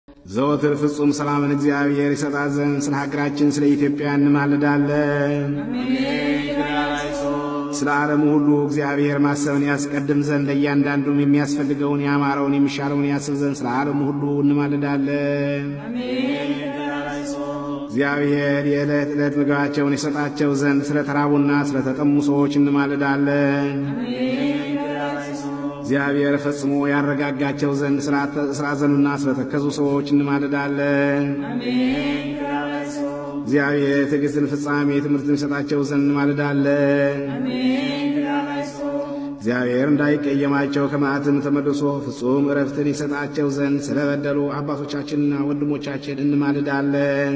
ዘወትር ፍጹም ሰላምን እግዚአብሔር ይሰጣት ዘንድ ስለ ሀገራችን ስለ ኢትዮጵያ እንማልዳለን። ስለ ዓለሙ ሁሉ እግዚአብሔር ማሰብን ያስቀድም ዘንድ ለእያንዳንዱም የሚያስፈልገውን ያማረውን የሚሻለውን ያስብ ዘንድ ስለ ዓለሙ ሁሉ እንማልዳለን። እግዚአብሔር የዕለት ዕለት ምግባቸውን ይሰጣቸው ዘንድ ስለ ተራቡና ስለ ተጠሙ ሰዎች እንማልዳለን። እግዚአብሔር ፈጽሞ ያረጋጋቸው ዘንድ ስላዘኑና ስለተከዙ ሰዎች እንማልዳለን። እግዚአብሔር ትዕግሥትን ፍጻሜ ትምህርትን ይሰጣቸው ዘንድ እንማልዳለን። እግዚአብሔር እንዳይቀየማቸው ከመዓትም ተመልሶ ፍጹም ዕረፍትን ይሰጣቸው ዘንድ ስለበደሉ አባቶቻችንና ወንድሞቻችን እንማልዳለን።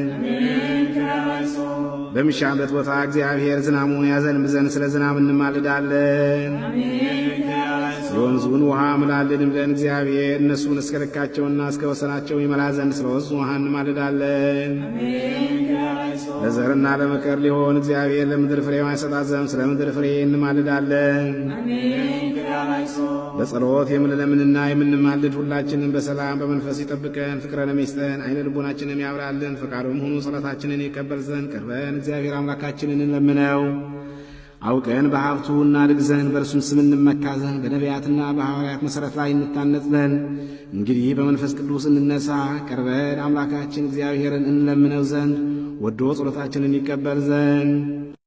በሚሻበት ቦታ እግዚአብሔር ዝናሙን ያዘንብ ዘንድ ስለ ዝናብ እንማልዳለን። የወንዙን ውሃ ምላልን ብለን እግዚአብሔር እነሱን እስከ ልካቸውና እስከ ወሰናቸው ይመላ ዘንድ ስለ ወንዙ ውሃ እንማልዳለን። ለዘርና ለመከር ሊሆን እግዚአብሔር ለምድር ፍሬዋን ይሰጣት ዘንድ ስለ ምድር ፍሬ እንማልዳለን። በጸሎት የምንለምንና የምንማልድ ሁላችንን በሰላም በመንፈስ ይጠብቀን፣ ፍቅረንም ይስጠን፣ ዓይነ ልቦናችንን ያብራልን። ፈቃዱም ሆኖ ጸሎታችንን ይቀበል ዘንድ ቀርበን እግዚአብሔር አምላካችንን እንለምነው። አውቀን በሀብቱ እናድግ ዘንድ በእርሱም ስም እንመካ ዘንድ በነቢያትና በሐዋርያት መሠረት ላይ እንታነጽ ዘንድ እንግዲህ በመንፈስ ቅዱስ እንነሳ። ቀርበን አምላካችን እግዚአብሔርን እንለምነው ዘንድ ወዶ ጸሎታችንን ይቀበል ዘንድ